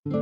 Hola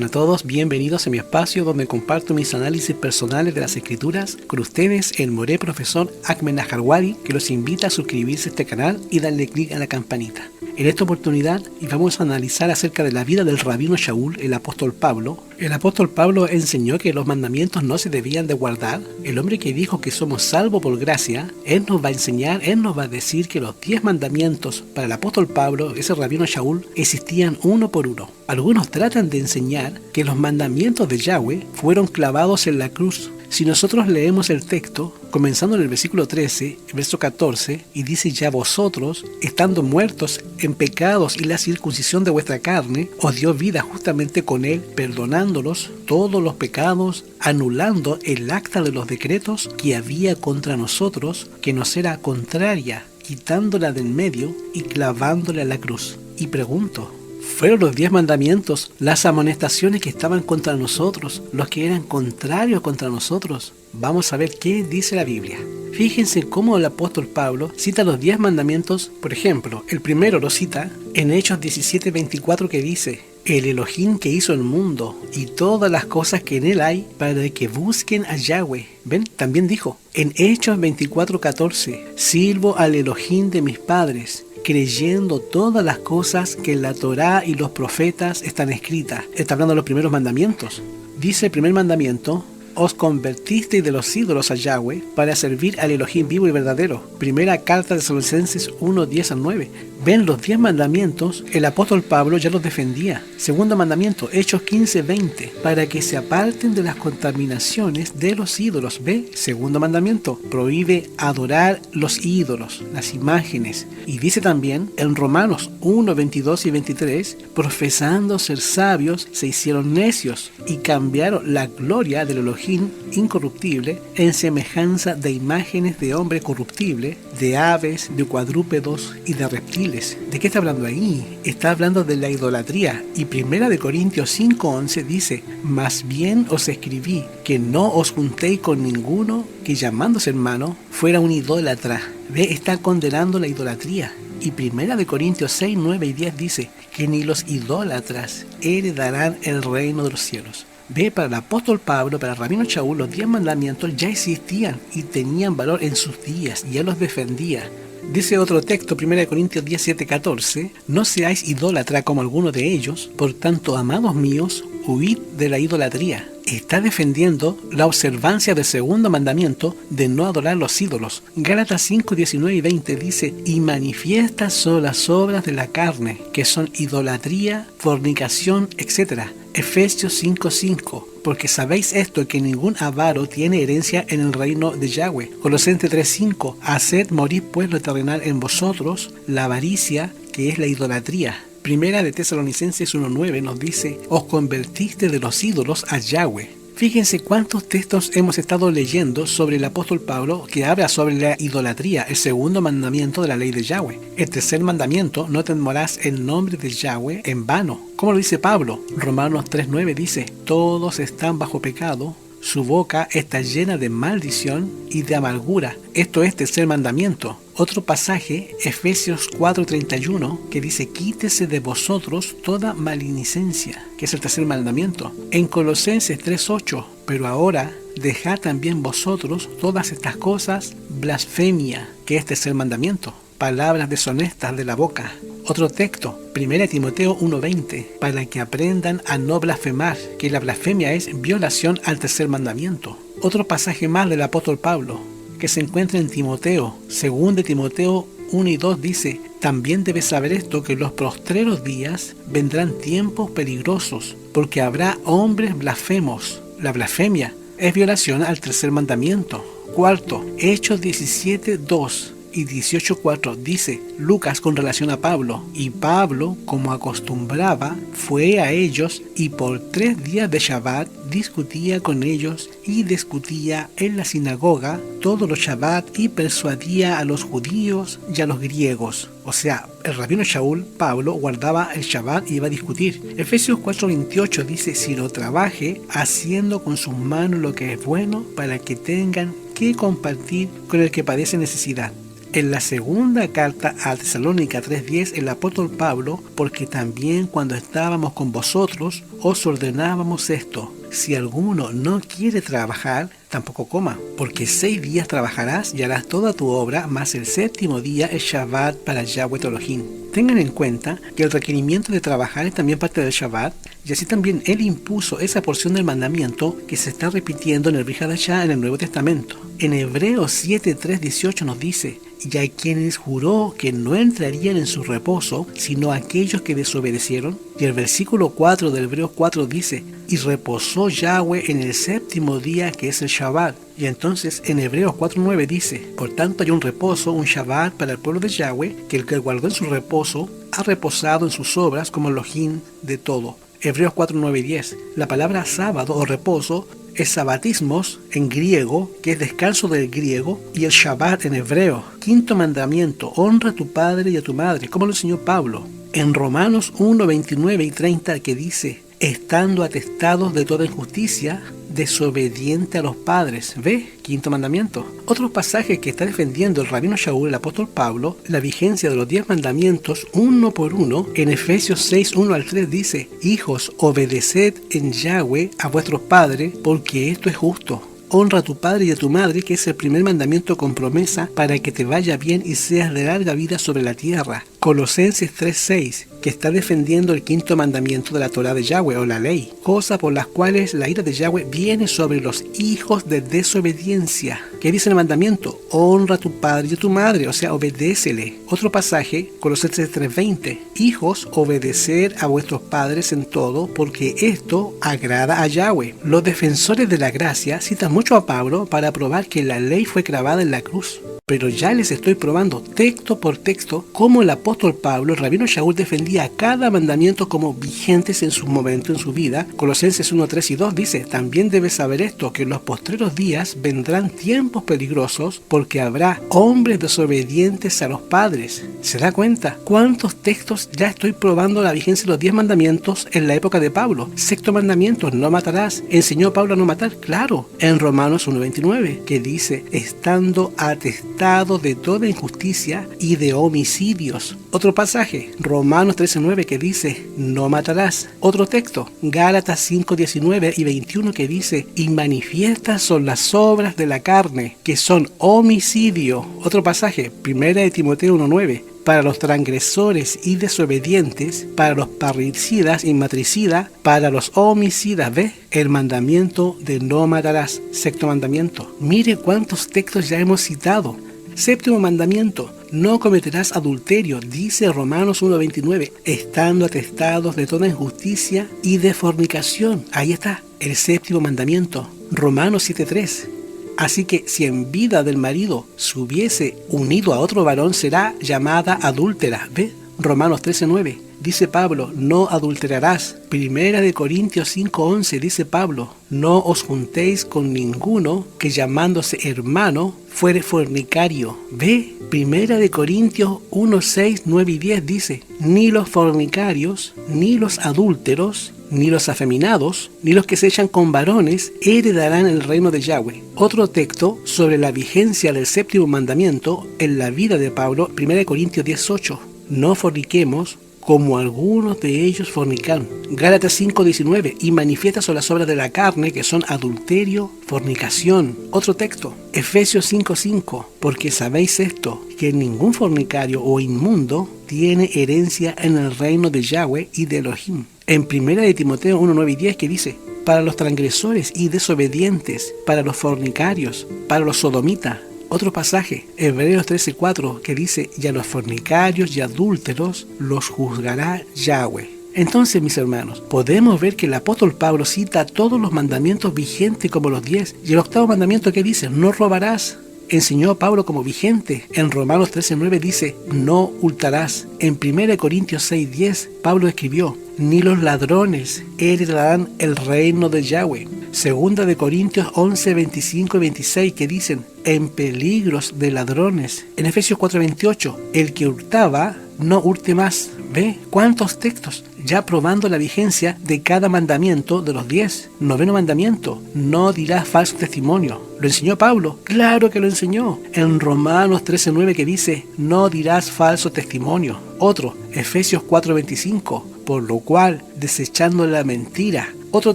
a todos, bienvenidos a mi espacio donde comparto mis análisis personales de las escrituras con ustedes, el moré profesor Ahmed Najarwari, que los invita a suscribirse a este canal y darle clic a la campanita. En esta oportunidad vamos a analizar acerca de la vida del rabino Shaul, el apóstol Pablo. El apóstol Pablo enseñó que los mandamientos no se debían de guardar. El hombre que dijo que somos salvos por gracia, él nos va a enseñar, él nos va a decir que los 10 mandamientos para el apóstol Pablo, ese rabino Shaul, existían uno por uno. Algunos tratan de enseñar que los mandamientos de Yahweh fueron clavados en la cruz. Si nosotros leemos el texto, comenzando en el versículo 13, verso 14, y dice: ya vosotros, estando muertos en pecados y la circuncisión de vuestra carne, os dio vida justamente con él, perdonándolos todos los pecados, anulando el acta de los decretos que había contra nosotros, que nos era contraria, quitándola del medio y clavándola a la cruz. Y pregunto, ¿fueron los 10 mandamientos, las amonestaciones que estaban contra nosotros, los que eran contrarios contra nosotros? Vamos a ver qué dice la Biblia. Fíjense cómo el apóstol Pablo cita los 10 mandamientos. Por ejemplo, el primero lo cita en Hechos 17:24, que dice: el Elohim que hizo el mundo y todas las cosas que en él hay, para que busquen a Yahweh. ¿Ven? También dijo en Hechos 24:14: sirvo al Elohim de mis padres, creyendo todas las cosas que en la Torá y los profetas están escritas. Está hablando de los primeros mandamientos. Dice el primer mandamiento: os convertisteis de los ídolos a Yahweh para servir al Elohim vivo y verdadero. Primera carta de Tesalonicenses 1:10-9. Ven, los 10 mandamientos, el apóstol Pablo ya los defendía. Segundo mandamiento, Hechos 15:20, para que se aparten de las contaminaciones de los ídolos. Ve, segundo mandamiento, prohíbe adorar los ídolos, las imágenes. Y dice también en Romanos 1:22 y 23, profesando ser sabios, se hicieron necios y cambiaron la gloria del Elohim incorruptible en semejanza de imágenes de hombre corruptible, de aves, de cuadrúpedos y de reptiles. ¿De qué está hablando ahí? Está hablando de la idolatría. Y 1 Corintios 5:11 dice: más bien os escribí que no os juntéis con ninguno que, llamándose hermano, fuera un idólatra. Ve, está condenando la idolatría. Y 1 Corintios 6, 9 y 10 dice que ni los idólatras heredarán el reino de los cielos. Ve, para el apóstol Pablo, para el rabino Shaul, los 10 mandamientos ya existían y tenían valor en sus días, y él los defendía. Dice otro texto, 1 Corintios 17:14, no seáis idólatra como algunos de ellos, por tanto, amados míos, huid de la idolatría. Está defendiendo la observancia del segundo mandamiento de no adorar los ídolos. Gálatas 5, 19 y 20 dice: y manifiestas son las obras de la carne, que son idolatría, fornicación, etc. Efesios 5:5, porque sabéis esto, que ningún avaro tiene herencia en el reino de Yahweh. Colosenses 3:5, haced morir pues lo terrenal en vosotros, la avaricia, que es la idolatría. Primera de Tesalonicenses 1:9 nos dice: os convertiste de los ídolos a Yahweh. Fíjense cuántos textos hemos estado leyendo sobre el apóstol Pablo que habla sobre la idolatría, el segundo mandamiento de la ley de Yahweh. El tercer mandamiento: no temerás el nombre de Yahweh en vano. ¿Cómo lo dice Pablo? Romanos 3:9 dice: todos están bajo pecado, su boca está llena de maldición y de amargura. Esto es tercer mandamiento. Otro pasaje, Efesios 4:31, que dice: quítese de vosotros toda malinicencia, que es el tercer mandamiento. En Colosenses 3:8, pero ahora dejad también vosotros todas estas cosas, blasfemia, que es tercer mandamiento, palabras deshonestas de la boca. Otro texto, 1 Timoteo 1:20, para que aprendan a no blasfemar, que la blasfemia es violación al tercer mandamiento. Otro pasaje más del apóstol Pablo, que se encuentra en Timoteo, 2 Timoteo 1 y 2 dice: también debes saber esto, que en los postreros días vendrán tiempos peligrosos, porque habrá hombres blasfemos. La blasfemia es violación al tercer mandamiento. Cuarto, Hechos 17:2, y 18:4 dice Lucas con relación a Pablo. Y Pablo, como acostumbraba, fue a ellos y por 3 días de Shabbat discutía con ellos y discutía en la sinagoga todos los Shabbat y persuadía a los judíos y a los griegos. O sea, el rabino Shaul, Pablo, guardaba el Shabbat y iba a discutir. Efesios 4:28 dice, si lo trabaje haciendo con sus manos lo que es bueno para que tengan que compartir con el que padece necesidad. En la segunda carta a Tesalónica 3:10 el apóstol Pablo, porque también cuando estábamos con vosotros os ordenábamos esto, si alguno no quiere trabajar, tampoco coma, porque 6 días trabajarás y harás toda tu obra, mas el 7º día es Shabbat para Yahweh tu Elohim. Tengan en cuenta que el requerimiento de trabajar es también parte del Shabbat, y así también él impuso esa porción del mandamiento que se está repitiendo en el Brit Hadashah en el Nuevo Testamento. En Hebreos 7:3-18 nos dice, y a quienes juró que no entrarían en su reposo, sino aquellos que desobedecieron. Y el versículo 4 de Hebreos 4 dice, y reposó Yahweh en el 7º día que es el Shabbat. Y entonces en Hebreos 4:9 dice, por tanto hay un reposo, un Shabbat para el pueblo de Yahweh, que el que guardó en su reposo ha reposado en sus obras como Elohim de todo. Hebreos 4:9-10. La palabra sábado o reposo es sabatismos en griego, que es descanso del griego, y el Shabbat en hebreo. 5º mandamiento, honra a tu padre y a tu madre, como lo enseñó Pablo. En Romanos 1:29-30 que dice, estando atestados de toda injusticia, desobediente a los padres. ¿Ve? 5º mandamiento. Otros pasajes que está defendiendo el rabino Shaul, el apóstol Pablo, la vigencia de los 10 mandamientos uno por uno, en Efesios 6:1-3 dice, hijos, obedeced en Yahweh a vuestros padres, porque esto es justo. Honra a tu padre y a tu madre, que es el primer mandamiento con promesa para que te vaya bien y seas de larga vida sobre la tierra. Colosenses 3:6, que está defendiendo el 5º mandamiento de la Torá de Yahweh o la ley, cosa por las cuales la ira de Yahweh viene sobre los hijos de desobediencia. ¿Qué dice el mandamiento? Honra a tu padre y a tu madre, o sea, obedécele. Otro pasaje, Colosenses 3:20, hijos, obedecer a vuestros padres en todo, porque esto agrada a Yahweh. Los defensores de la gracia citan mucho a Pablo para probar que la ley fue clavada en la cruz. Pero ya les estoy probando texto por texto cómo el apóstol Pablo, el rabino Shaul, defendía cada mandamiento como vigentes en su momento en su vida. Colosenses 1:3-2 dice, también debes saber esto, que en los postreros días vendrán tiempos peligrosos, porque habrá hombres desobedientes a los padres. ¿Se da cuenta? ¿Cuántos textos ya estoy probando la vigencia de los 10 mandamientos en la época de Pablo? 6º mandamiento, no matarás. ¿Enseñó Pablo a no matar? Claro, en Romanos 1:29, que dice, estando atestados de toda injusticia y de homicidios. Otro pasaje, Romanos 13:9, que dice, no matarás. Otro texto, Gálatas 5:19-21, que dice, y manifiestas son las obras de la carne, que son homicidio. Otro pasaje, 1 Timoteo 1:9, para los transgresores y desobedientes, para los parricidas y matricidas, para los homicidas. ¿Ve? El mandamiento de no matarás. 6º mandamiento. Mire cuántos textos ya hemos citado. 7º mandamiento, no cometerás adulterio, dice Romanos 1:29, estando atestados de toda injusticia y de fornicación. Ahí está, el 7º mandamiento. Romanos 7:3. Así que si en vida del marido se hubiese unido a otro varón, será llamada adúltera. ¿Ve? Romanos 13:9. Dice Pablo, no adulterarás. 1 Corintios 5:11 dice Pablo, no os juntéis con ninguno que llamándose hermano fuere fornicario. Ve, 1 Corintios 1:6, 9 y 10 dice, ni los fornicarios, ni los adúlteros, ni los afeminados, ni los que se echan con varones heredarán el reino de Yahweh. Otro texto sobre la vigencia del 7º mandamiento en la vida de Pablo, 1 Corintios 10:8, no forniquemos como algunos de ellos fornicaron. Gálatas 5:19, y manifiestas son las obras de la carne, que son adulterio, fornicación. Otro texto, Efesios 5:5, porque sabéis esto, que ningún fornicario o inmundo tiene herencia en el reino de Yahweh y de Elohim. En 1 Timoteo 1:9 y 10, que dice, para los transgresores y desobedientes, para los fornicarios, para los sodomitas. Otro pasaje, Hebreos 13:4, que dice, y a los fornicarios y adúlteros los juzgará Yahweh. Entonces, mis hermanos, podemos ver que el apóstol Pablo cita todos los mandamientos vigentes como los 10. Y el 8º mandamiento que dice, no robarás. enseñó a Pablo como vigente. En Romanos 13:9 dice, no hurtarás. En 1 Corintios 6:10, Pablo escribió, ni los ladrones heredarán el reino de Yahweh. Segunda de Corintios 11, 25 y 26 que dicen, en peligros de ladrones. En Efesios 4:28, el que hurtaba, no hurte más. ¿Ve cuántos textos? Ya probando la vigencia de cada mandamiento de los 10. Noveno mandamiento, no dirás falso testimonio. ¿Lo enseñó Pablo? Claro que lo enseñó. En Romanos 13:9 que dice, no dirás falso testimonio. Otro, Efesios 4:25, por lo cual, desechando la mentira. Otro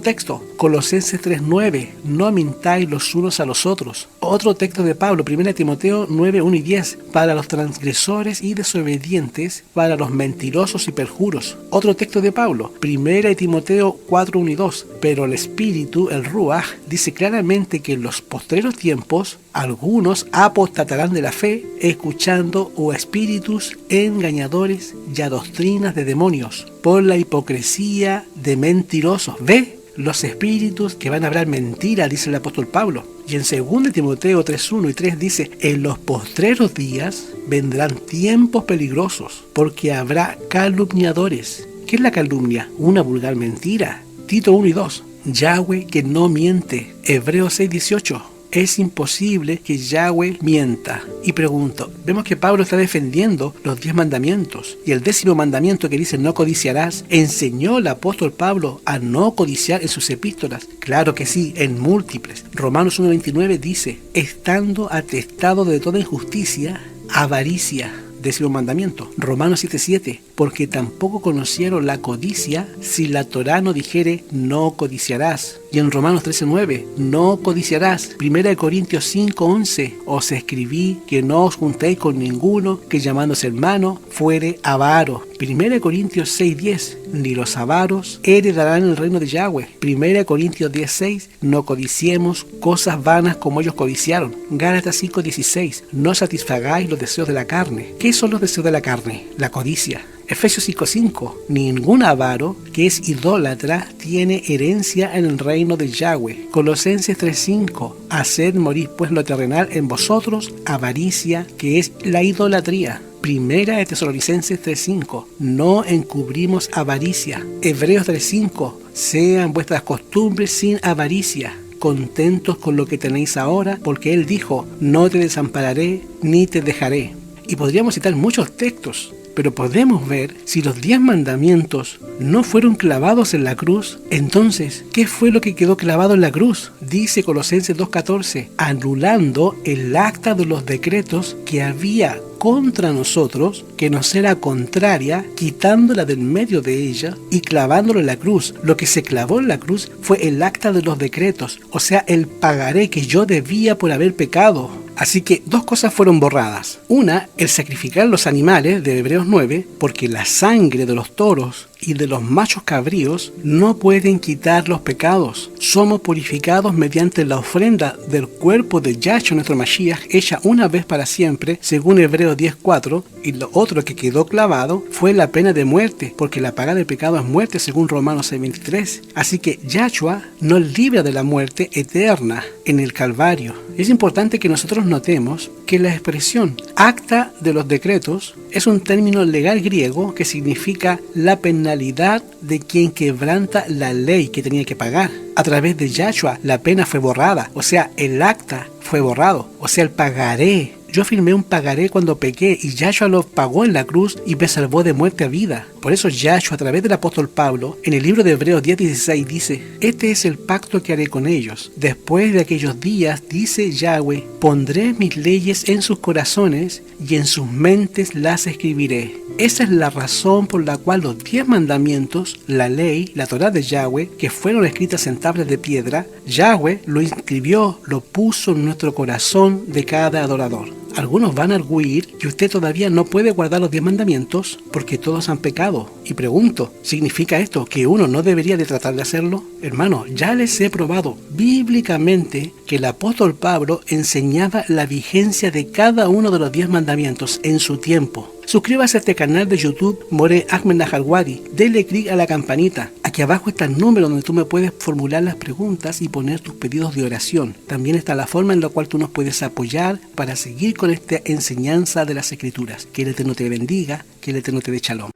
texto, Colosenses 3:9, no mintáis los unos a los otros. Otro texto de Pablo, 1 Timoteo 9:1 y 10, para los transgresores y desobedientes, para los mentirosos y perjuros. Otro texto de Pablo, 1 Timoteo 4:1 y 2, pero el Espíritu, el Ruach, dice claramente que en los postreros tiempos, algunos apostatarán de la fe, escuchando a espíritus engañadores y a doctrinas de demonios, por la hipocresía de mentirosos. ¿Ve? Los espíritus que van a hablar mentira, dice el apóstol Pablo. Y en 2 Timoteo 3:1 y 3 dice, en los postreros días vendrán tiempos peligrosos, porque habrá calumniadores. ¿Qué es la calumnia? Una vulgar mentira. Tito 1 y 2, Yahweh que no miente. Hebreos 6:18, es imposible que Yahweh mienta. Y pregunto, vemos que Pablo está defendiendo los 10 mandamientos. Y el 10º mandamiento que dice no codiciarás, ¿enseñó el apóstol Pablo a no codiciar en sus epístolas? Claro que sí, en múltiples. Romanos 1:29 dice, estando atestado de toda injusticia, avaricia. 10º mandamiento. Romanos 7:7, porque tampoco conocieron la codicia si la Torá no dijere no codiciarás. Y en Romanos 13:9, no codiciarás. 1 Corintios 5:11, os escribí que no os juntéis con ninguno que llamándose hermano fuere avaro. 1 Corintios 6:10, ni los avaros heredarán el reino de Yahweh. 1 Corintios 10:6, no codiciemos cosas vanas como ellos codiciaron. Gálatas 5:16, no satisfagáis los deseos de la carne. ¿Qué son los deseos de la carne? La codicia. Efesios 5:5, ningún avaro que es idólatra tiene herencia en el reino de Yahweh. Colosenses 3:5, haced morir pues lo terrenal en vosotros, avaricia, que es la idolatría. Primera de Tesalonicenses 3:5, no encubrimos avaricia. Hebreos 3:5, sean vuestras costumbres sin avaricia, contentos con lo que tenéis ahora, porque Él dijo, no te desampararé ni te dejaré. Y podríamos citar muchos textos, pero podemos ver si los 10 mandamientos no fueron clavados en la cruz. Entonces, ¿qué fue lo que quedó clavado en la cruz? Dice Colosenses 2:14, anulando el acta de los decretos que había contra nosotros, que nos era contraria, quitándola del medio de ella y clavándolo en la cruz. Lo que se clavó en la cruz fue el acta de los decretos, o sea, el pagaré que yo debía por haber pecado. Así que 2 cosas fueron borradas. Una, el sacrificar los animales de Hebreos 9, porque la sangre de los toros y de los machos cabríos no pueden quitar los pecados. Somos purificados mediante la ofrenda del cuerpo de Yahshua nuestro Mashiach, hecha una vez para siempre, según Hebreos 10:4, y lo otro que quedó clavado fue la pena de muerte, porque la paga del pecado es muerte, según Romanos 6:23. Así que Yahshua nos libra de la muerte eterna en el Calvario. Es importante que nosotros notemos que la expresión acta de los decretos es un término legal griego que significa la penalidad de quien quebranta la ley que tenía que pagar. A través de Yahshua la pena fue borrada, o sea, el acta fue borrado, o sea, el pagaré. Yo firmé un pagaré cuando pequé y Yahshua lo pagó en la cruz y me salvó de muerte a vida. Por eso Yahshua, a través del apóstol Pablo, en el libro de Hebreos 10:16 dice, este es el pacto que haré con ellos. Después de aquellos días, dice Yahweh, pondré mis leyes en sus corazones y en sus mentes las escribiré. Esa es la razón por la cual los 10 mandamientos, la ley, la Torá de Yahweh, que fueron escritas en tablas de piedra, Yahweh lo inscribió, lo puso en nuestro corazón de cada adorador. Algunos van a arguir que usted todavía no puede guardar los 10 mandamientos porque todos han pecado. Y pregunto, ¿significa esto que uno no debería de tratar de hacerlo? Hermano, ya les he probado bíblicamente que el apóstol Pablo enseñaba la vigencia de cada uno de los 10 mandamientos en su tiempo. Suscríbase a este canal de YouTube More Ahmed Naharwadi, dele clic a la campanita, Aquí abajo está el número donde tú me puedes formular las preguntas y poner tus pedidos de oración. También está la forma en la cual tú nos puedes apoyar para seguir con esta enseñanza de las Escrituras. Que el Eterno te bendiga, que el Eterno te dé shalom.